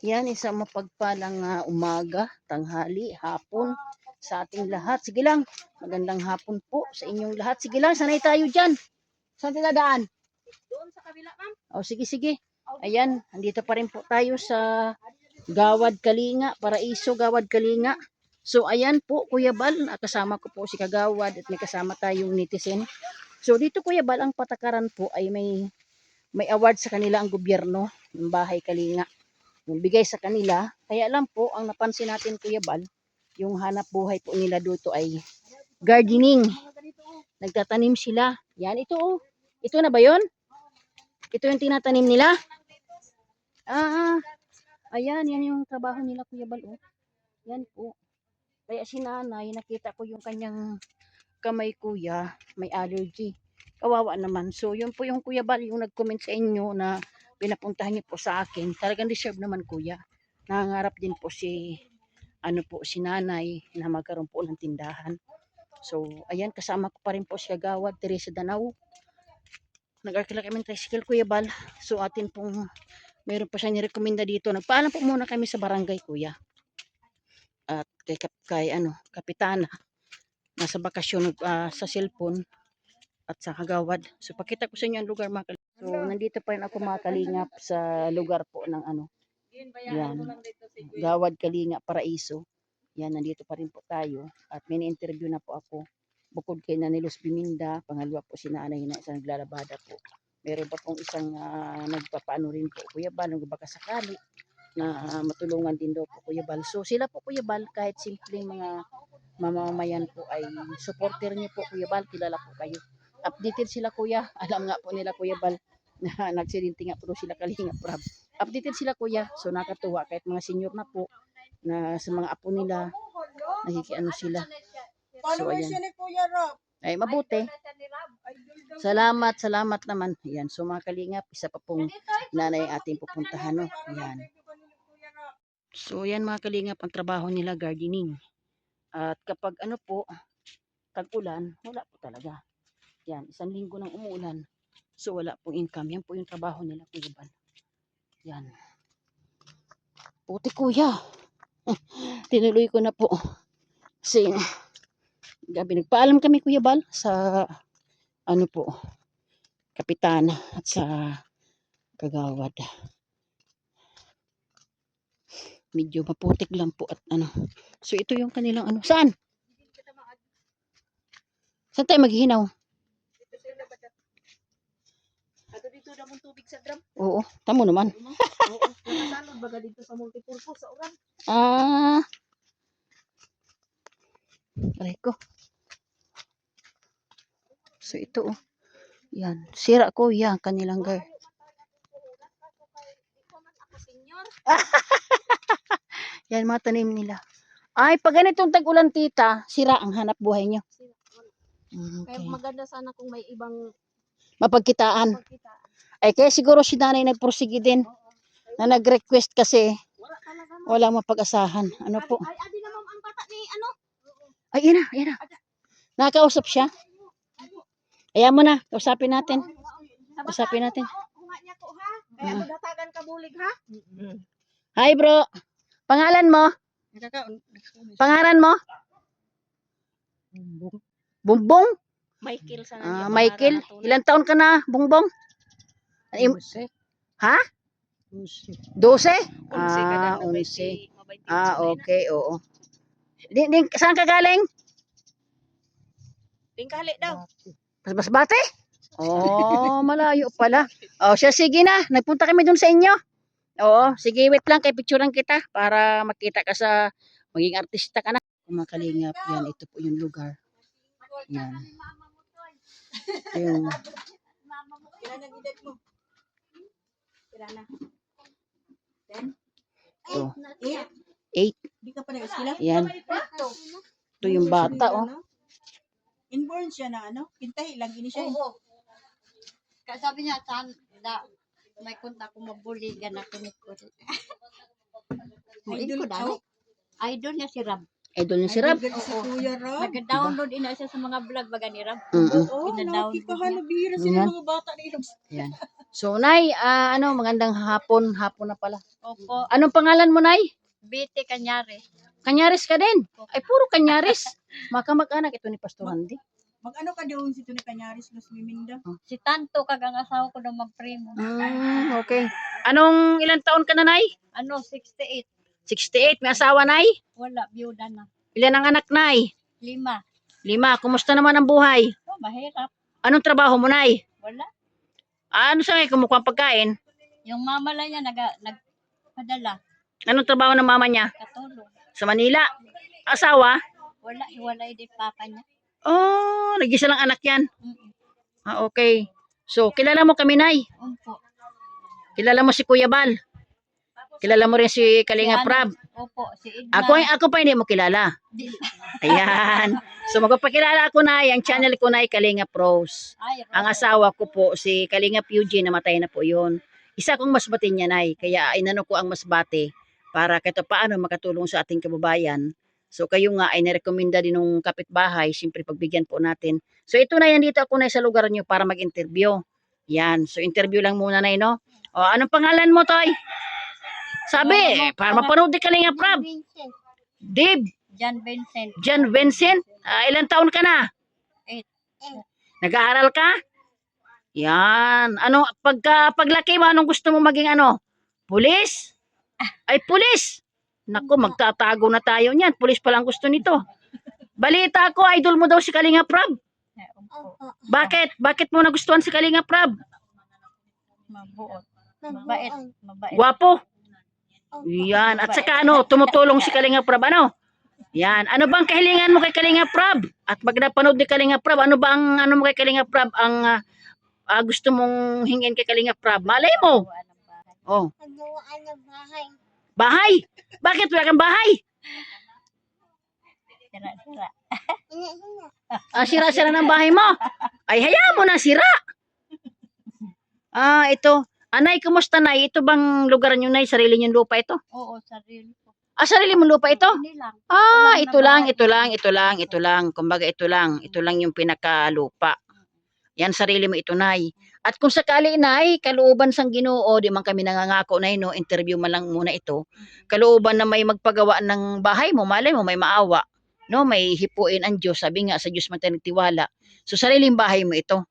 Yan, isang mapagpalang umaga, tanghali, hapon sa ating lahat. Sige lang, magandang hapon po sa inyong lahat. Sige lang, sanay tayo dyan. Saan tayo dadaan? Doon sa kabila, ma'am. O, sige, sige. Ayan, andito pa rin po tayo sa Gawad Kalinga, Paraiso, Gawad Kalinga. So, ayan po, Kuya Bal, kasama ko po si Kagawad at may kasama tayong netizen. So, dito Kuya Bal, ang patakaran po ay may award sa kanila ang gobyerno, ng Bahay Kalinga. Yung bigay sa kanila. Kaya lang po, ang napansin natin Kuya Bal, yung hanap buhay po nila dito ay gardening. Nagtatanim sila. Yan, ito oh. Ito na ba yon? Ito yung tinatanim nila? Ayan, yan yung trabaho nila Kuya Bal oh. Yan po. Kaya si nanay, nakita ko yung kanyang kamay kuya, may allergy. Kawawa naman. So, yun po yung Kuya Bal, yung nag-comment sa inyo na pinapuntahan niyo po sa akin. Talagang deserve naman kuya. Nangangarap din po si si nanay na magkaroon po ng tindahan. So, ayan, kasama ko pa rin po si Kagawad, Teresa Danao. Nag-arkila kami ng tricycle Kuya Bal. So, atin pong meron pa siya nirekomenda dito. Nagpaalam po muna kami sa barangay kuya. At kay kapitana. Nasa bakasyon sa cellphone at sa Kagawad. So, pakita ko sa inyo ang lugar mga kalingap. So, nandito pa rin ako mga kalingap sa lugar po ng yan, Gawad Kalinga, Paraiso. Yan, nandito pa rin po tayo. At may interview na po ako. Bukod kay Nanilos Biminda, pangalawa po si nanay na isang naglalabada po. Meron pa pong isang nagpapaano rin po, Kuya Bal, nung baka sakali na matulungan din daw po Kuya Bal. So, sila po Kuya Bal, kahit simpleng mga mamamayan po ay supporter niyo po Kuya Bal, kilala po kayo. Updated sila kuya. Alam nga po nila Kuya Bal na nagsirinti nga po sila Kalinga Prab. Updated sila kuya. So nakatuwa kahit mga senior na po na sa mga apo nila nakikiano sila. So ayan. Ay mabuti. Salamat naman. Ayan. So mga Kalingap, isa pa pong nanay ating pupuntahan. No? Ayan. So ayan mga Kalingap, ang trabaho nila gardening. At kapag tag-ulan, wala po talaga. Yan, isang linggo nang umuulan. So, wala pong income. Yan po yung trabaho nila, Kuya Bal. Yan. Puti, Kuya. Tinuloy ko na po. Kasi, gabi nagpaalam kami, Kuya Bal, sa, kapitana at sa Kagawad. Medyo maputik lang po at So, ito yung kanilang Saan? Saan tayo maghihinaw? Dito na mong tubig sa drum. Oo, tamo naman. Oo, nakasalod baga dito sa multipurpose sa uran. Aray ko. So ito yan, sira ko yan kanilang girl. Yan mga tanim nila. Ay, pag ganitong tag-ulan tita, sira ang hanap buhay nyo. Okay. Kaya maganda sana kung may ibang mapagkitaan. Ay kaya siguro si nanay nagpursige din na nag-request kasi walang mapag-asahan. Ano po? Ay, adi na ma'am ang bata ni Ay, yan na. Nakausap siya. Ayan mo na, kausapin natin. Kausapin natin. Kaya magdatagan ka bulig ha? Hi bro. Pangalan mo? Pangalan mo? Bumbong? Michael sana. Michael, ilang taon ka na, Bongbong? 12. Ha? 12? 11. Okay, oo. Saan ka galing? Tingkali daw. Masbate? Oh, malayo pala. Oh, sige na. Nagpunta kami dun sa inyo. Oo, sige, wait lang kay picturean kita para makita ka sa maging artista ka na. Mga Kalingap, yan, ito po yung lugar. Yan. Ito yung ito. 8. Yan. Ito yung bata, oh. Inborn siya na kintahi lang ini siya. Oo. Kaya sabi niya, may kontak ko mabuligan na kinikot. Idol niya si Rab. Idol niya si Rab? Nag-download ina siya sa mga vlog baga ni Rab. Oo, nakikikahan na bihira sila mga bata ni Rab. Yan. So, Nay, magandang hapon. Hapon na pala. Opo. Anong pangalan mo, Nay? Biti Kanyari. Kanyaris ka din. Ay, puro Kanyaris. Makamag-anak ito ni Pastor Randy. Mag-ano ka doon si Tony Cañaris, Los Miminda? Si Tanto kagang asawa ko daw magprimo. Okay. Anong ilang taon ka na, Nay? 68. 68. May asawa, Nay? Wala, byuda na. Ilan ang anak, Nay? 5. 5. Kumusta naman ang buhay? Oh, mahirap. Anong trabaho mo, Nay? Wala. Ano sa may kumukuha pagkain? Yung mama lang niya nagpadala. Anong trabaho ng mama niya? Katulong. Sa Manila. Asawa? Wala, hiwalay din papa niya. Oh, nag-isa lang anak yan. Mm-mm. Okay. So, kilala mo kami, Nay. Opo. Kilala mo si Kuya Bal. Kilala mo rin si Kalinga Si Prab. Opo, si Edna. Ako pa hindi mo kilala. Di- Ayan. So, magpapakilala ako na, ang channel ko na ay Kalinga Pros. Ay, Ang asawa ko po, si Kalinga Eugene, namatay na po yun. Isa kong masbate niya, Nay. Kaya inano ko ang masbate para kahit paano makatulong sa ating kababayan. So, kayo nga ay nirekomenda din ng kapitbahay. Siyempre, pagbigyan po natin. So, ito na, nandito ako na sa lugar niyo para mag-interview. Yan. So, interview lang muna, Nay, no? O, anong pangalan mo, Toy? Sabi, para mapanood ni Kalinga Prab. Vincent. Dave, John Vincent. John Vincent. Ilang taon ka na? 8. Nag-aaral ka? Yan. Paglaki mo, anong gusto mo maging ano? Pulis? Ay, pulis. Naku, magtatago na tayo niyan. Pulis pa lang gusto nito. Balita ko, idol mo daw si Kalinga Prab. Opo. Bakit? Bakit mo nagustuhan si Kalinga Prab? Mabuot. Mabait. Mabait. Gwapo. Yan. At saka tumutulong si Kalinga Prab, Yan. Ano bang kahilingan mo kay Kalinga Prab? At pag napanood ni Kalinga Prab, ano mo kay Kalinga Prab ang gusto mong hingin kay Kalinga Prab? Malay mo. Oh. Nagbuwaan ng bahay. Bahay? Bakit wala kang bahay? Sira-sira. Sira-sira ng bahay mo. Ay, hayaan mo na sira. Ito. Anay, kumusta, Nay? Ito bang lugar nyo, Nay? Sarili nyo lupa ito? Oo, sarili ko. Sarili mo lupa ito? Hindi lang. Ito lang. Kumbaga, ito lang yung pinakalupa. Yan, sarili mo ito, Nay. At kung sakali, Nay, kalooban sang Ginoo, di man kami nangangako, Nay, no? Interview man lang muna ito. Kalooban na may magpagawa ng bahay mo, malay mo, may maawa. No, may hipuin ang Diyos. Sabi nga, sa Diyos man tayo nagtiwala. So, sariling bahay mo ito.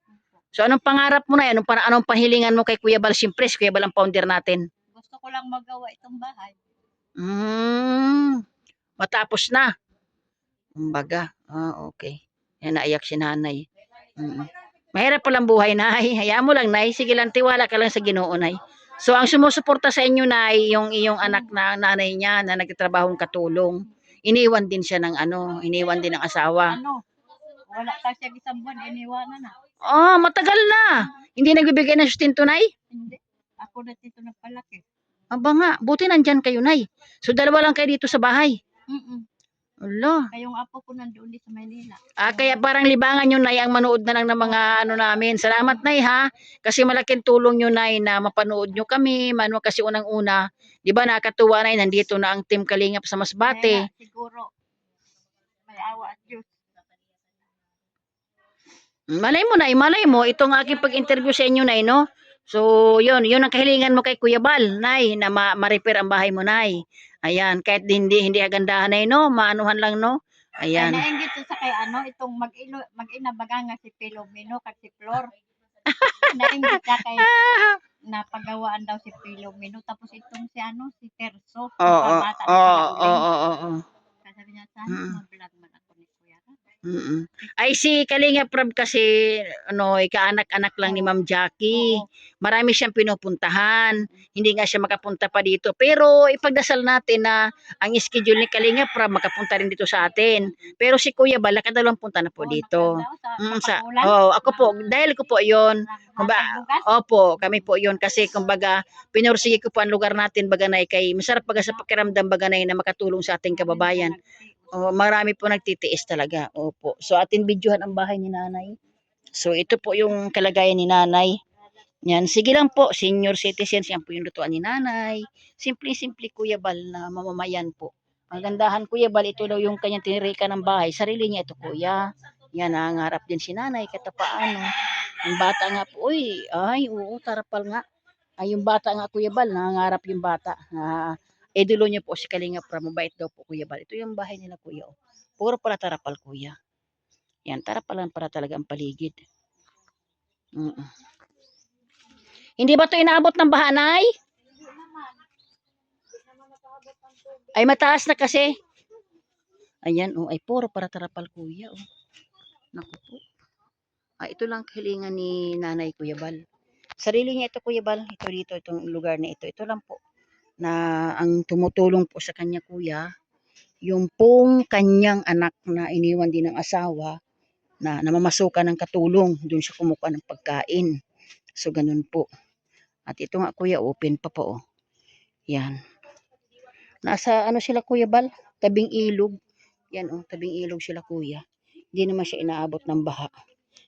So, anong pangarap mo, Nay? Anong pahilingan mo kay Kuya Bal? Siyempre, si Kuya Bal ang founder natin. Gusto ko lang magawa itong bahay. Matapos na. Kumbaga, okay. Yan, naiyak si Nanay. Mahirap palang buhay, Nay. Hayaan mo lang, Nay. Sige lang, tiwala ka lang sa Ginoo, Nay. So, ang sumusuporta sa inyo, Nay, yung iyong anak na nanay niya na nagtatrabahong katulong. Iniwan din siya ng iniwan din ng asawa. Wala ka siya isang buwan, iniwanan na. Matagal na. Hindi nagbibigay ng sustento, Nay? Hindi. Ako na dito nagpalaki. Aba nga, buti nandyan kayo, Nay. So, dalawa lang kayo dito sa bahay. Ala. Kayong apo ko nandoon din sa Manila. Kaya parang libangan yun, Nay, ang manood na lang ng mga namin. Salamat, Nay, ha? Kasi malaking tulong yun, Nay, na mapanood nyo kami. Kasi unang-una, di ba nakatuwa, Nay, nandito na ang Team Kalingap sa Masbate. Kaya siguro, may awa at Diyos. Malay mo, itong aking pag-interview sa inyo, Nay, no? So, yun ang kahilingan mo kay Kuya Bal, Nay, na ma-repair ang bahay mo, Nay. Ayan, kahit hindi kagandahan, Nay, no? Maanuhan lang, no? Ayan. Ay, nainggit sa kay itong mag-ina baga nga si Pilomeno kag si Flor. Nainggit siya kay napagawaan daw si Pilomeno tapos itong si Terso. Oo. Sabi niya, sana mag-vlog man ako ni Kuya. Ay, si Kalinga Prab kasi, kaanak-anak lang ni Ma'am Jackie. Oo. Marami siyang pinupuntahan. Hindi nga siya makapunta pa dito. Pero ipagdasal natin na ang schedule ni Kalinga Prab makapunta rin dito sa atin. Pero si Kuya Bal, nakadalawang punta na po dito. Ako po, dahil ko po yon. Opo, kami po yon kasi kumbaga, pinursige ko po ang lugar natin, baganay kay masarap baga sa pakiramdam baganay na makatulong sa ating kababayan. Marami po nagtitiis talaga. Opo. So, atin videohan ang bahay ni Nanay. So, ito po yung kalagayan ni Nanay. Yan. Sige lang po. Senior citizens. Yan po yung lutuan ni Nanay. Simple-simple Kuya Bal na mamamayan po. Ang gandahan Kuya Bal, ito daw yung kanyang tinirika ng bahay. Sarili niya ito, Kuya. Yan, nangangarap din si nanay kahit paano. Yung bata nga po, uy, ay, oo, tarapal nga. Ay, yung bata nga, Kuya Bal, nangangarap yung bata. Idolo niya po si Kalinga Prab, mabait daw po, Kuya Bal. Ito yung bahay nila, Kuya. Oh. Puro pala tarapal, Kuya. Yan, tarapal lang para talaga ang paligid. Hindi ba ito inaabot ng bahanay? Ay, mataas na kasi. Ayan, oh, ay puro para tarapal, Kuya. Oh. Naku po. Ito lang kahilingan ni nanay, Kuya Bal. Sarili niya ito, Kuya Bal. Ito dito, itong lugar na ito. Ito lang po. Na ang tumutulong po sa kanya, Kuya, yung pong kanyang anak na iniwan din ng asawa na namamasukan ng katulong. Doon siya kumukuha ng pagkain. So, ganun po. At ito nga, Kuya, open pa po. Oh. Yan. Nasa ano sila, Kuya Bal? Tabing ilog. Yan, oh, tabing ilog sila, Kuya. Hindi naman siya inaabot ng baha.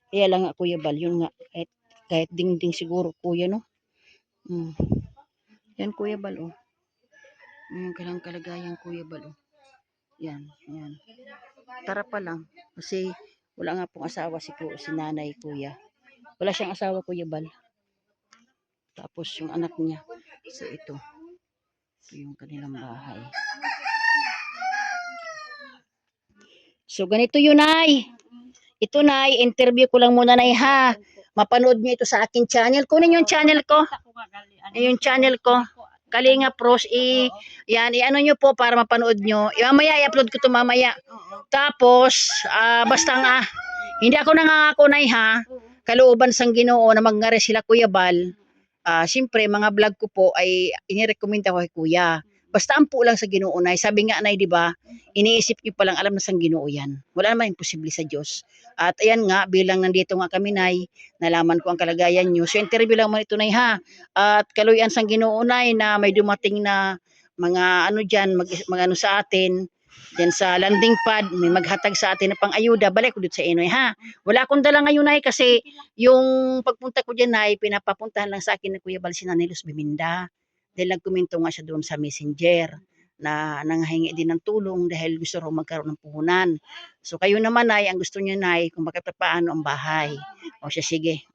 Kaya lang nga, Kuya Bal, yun nga, kahit dingding siguro, Kuya, no? Yan, Kuya Bal, oh. Yung kalang kalagayan, Kuya Bal, oh. Yan, yan. Tara pa lang. Kasi, wala nga pong asawa si nanay, Kuya. Wala siyang asawa, Kuya Bal. Tapos, yung anak niya. So, ito. Ito yung kanilang bahay. So, ganito yun, Nay. Ito, Nay, interview ko lang muna, Nay, ha. Mapanood niyo ito sa akin channel. Kunin yung channel ko. Yung channel ko. Kalinga Pros. Yan, i-ano nyo po para mapanood nyo. Mamaya, i-upload ko ito mamaya. Tapos, basta nga, hindi ako nangangako, Nay, ha. Kalooban sang Ginoo na magngari sila, Kuya Bal. Siyempre, mga vlog ko po ay inirekomenda ko kay Kuya. Basta ampo lang sa Ginoo, Nay. Sabi nga, Nay, di ba? Iniisip niyo palang alam na sang Ginoo yan. Wala naman imposible sa Diyos. At ayan nga, bilang nandito nga kami, Nay, nalaman ko ang kalagayan niyo. So, interview lang mo ito, Nay, ha. At kaluyan sang Ginoo, Nay, na may dumating na mga ano dyan, mag ano sa atin, dyan sa landing pad, may maghatag sa atin na pang-ayuda. Balik ko dito sa Inoy, ha. Wala akong dala ngayon, Nay, kasi yung pagpunta ko dyan, Nay, pinapapuntahan lang sa akin ni Kuya Bal si Nanay Luz Biminda. Dahil nagkomento nga siya doon sa Messenger na nanghingi din ng tulong dahil gusto raw magkaroon ng puhunan. So kayo naman, Nay, ang gusto niyo, Nay, kung bakit paano ang bahay. O siya, sige.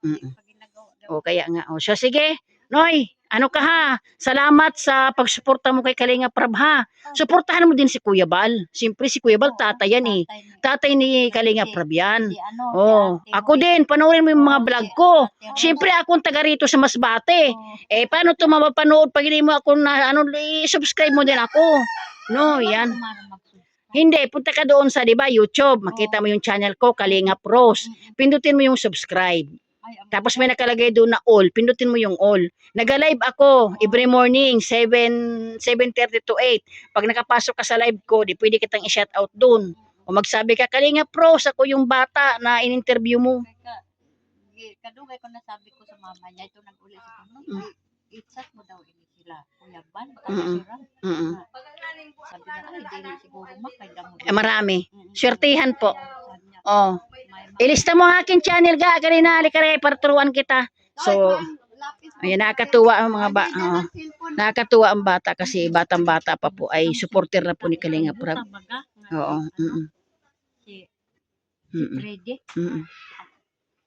O kaya nga, o siya, sige. Noy, ano ka, ha? Salamat sa pagsuporta mo kay Kalinga Prab, ha. Suportahan mo din si Kuya Bal. Siyempre si Kuya Bal, tatay yan, eh. Tatay ni Kalinga Prab yan. Oh, ako din, panoorin mo yung mga vlog ko. Siyempre akong taga rito sa Masbate. Paano ito mapapanood pag hindi mo ako na, i-subscribe mo din ako. No, yan. Hindi, punta ka doon sa, di ba, YouTube. Makita mo yung channel ko, Kalinga Pros. Pindutin mo yung subscribe. Tapos may nakalagay doon na all. Pindutin mo yung all. Nag-live ako every morning, 7:30 to 8. Pag nakapasok ka sa live ko, di pwede kitang i-shout out doon. O magsabi ka, Kalinga Pros, ako yung bata na in-interview mo. Kadugay ko nasabi ko sa mama niya, ito nag-uli sa kanya, i-chat mo daw ini sila, Kuya Bal, sabi niya, ay, hindi siguro makay damo. Marami. Swertihan po. Oh. Ilista mo ang aking channel, ga, kanina, alikare, parturuan kita. So, ayan, nakakatuwa ang mga nakakatuwa ang bata kasi batang-bata pa po ay supporter na po ni Kalinga Prab. Oo. Si Freddy.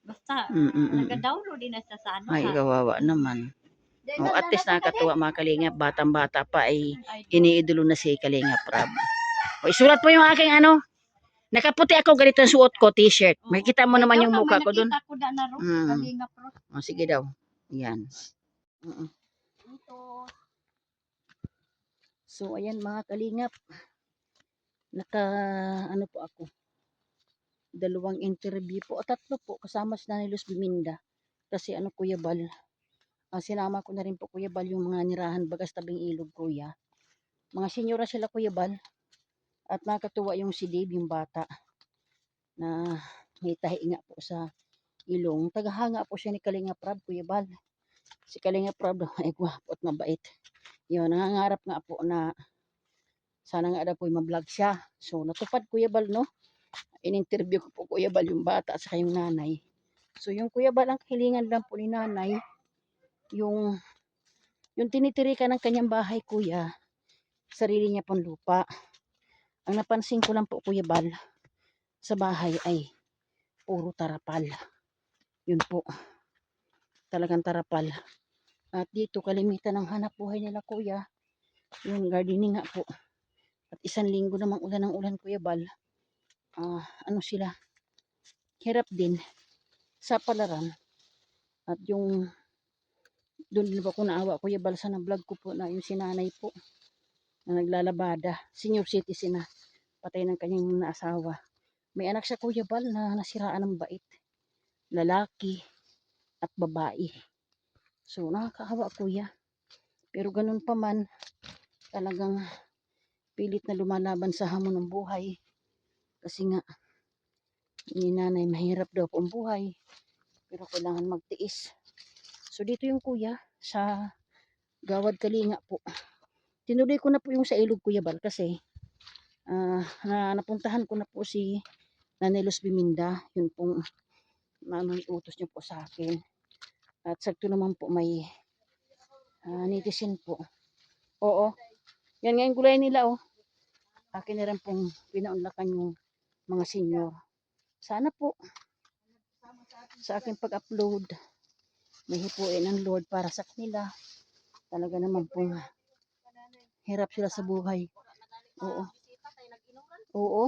Basta, nag-download din na siya sa ano. Ay, kawawa naman. At least nakakatuwa mga Kalinga, batang-bata pa ay iniidolo na si Kalinga Prab. O, isulat mo yung aking ano. Nakaputi ako, ganito ang suot ko, t-shirt. Makikita mo naman yung mukha ko doon. O, sige daw. Yan. So, ayan mga Kalingap. Ano po ako. 2 interview po. O 3 po. Kasama si Nanay Luz Biminda. Kasi ano, Kuya Bal. Sinama ko na rin po, Kuya Bal, yung mga nirahan bagas tabing ilog, Kuya. Mga senyora sila, Kuya Bal. At nakatuwa yung si Dave, yung bata. Na may tahi nga po sa ilong. Tagahanga po siya ni Kalinga Prab, Kuya Bal. Si Kalinga Prab ay gwapo at mabait. Yun, nangangarap nga po na sana nga daw po ma-vlog siya. So, natupad, Kuya Bal, no? In-interview ko po, Kuya Bal, yung bata at saka yung nanay. So, yung Kuya Bal, ang kahilingan lang po ni nanay, yung tinitirikan ng kanyang bahay, Kuya, sarili niya pong lupa. Ang napansin ko lang po, Kuya Bal, sa bahay ay puro tarapal. Yun po. Talagang tarapal. At dito kalimitan ng hanap buhay nila kuya. Yung gardening nga po. At isang linggo namang ulan ng ulan Kuya Bal. Ano sila? Hirap din sa palaran. At yung doon din po ako naawa Kuya Bal sa vlog ko po na yung sinanay po na naglalabada. Senior citizen na. Patay ng kanyang naasawa. May anak siya Kuya Bal na nasiraan ng bait. Lalaki at babae. So nakakaawa kuya. Pero ganun pa man, talagang pilit na lumalaban sa hamon ng buhay. Kasi nga, ni nanay mahirap daw po ang buhay. Pero kailangan magtiis. So dito yung kuya, sa Gawad Kalinga po. Tinuloy ko na po yung sa Ilog Kuya Bal kasi napuntahan ko na po si Nanay Luz Biminda. Yun pong utos niya po sa akin. At sakto naman po may netizen po. Oo. Yan nga yung gulay nila oh. Akin na rin pong pinaunlakan yung mga senior. Sana po sa aking pag-upload may hipuin ng Lord para sa kanila. Talaga naman pong hirap sila sa buhay. Oo. Oo.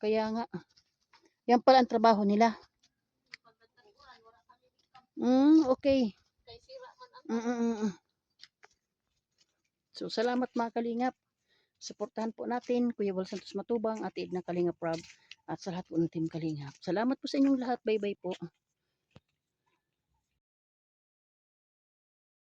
Kaya nga. Yan pala ang trabaho nila. Okay. So, salamat mga kalingap. Suportahan po natin Kuya Bal Santos Matubang at Edna Kalingap Rob at sa lahat po ng Team Kalingap. Salamat po sa inyong lahat. Bye-bye po.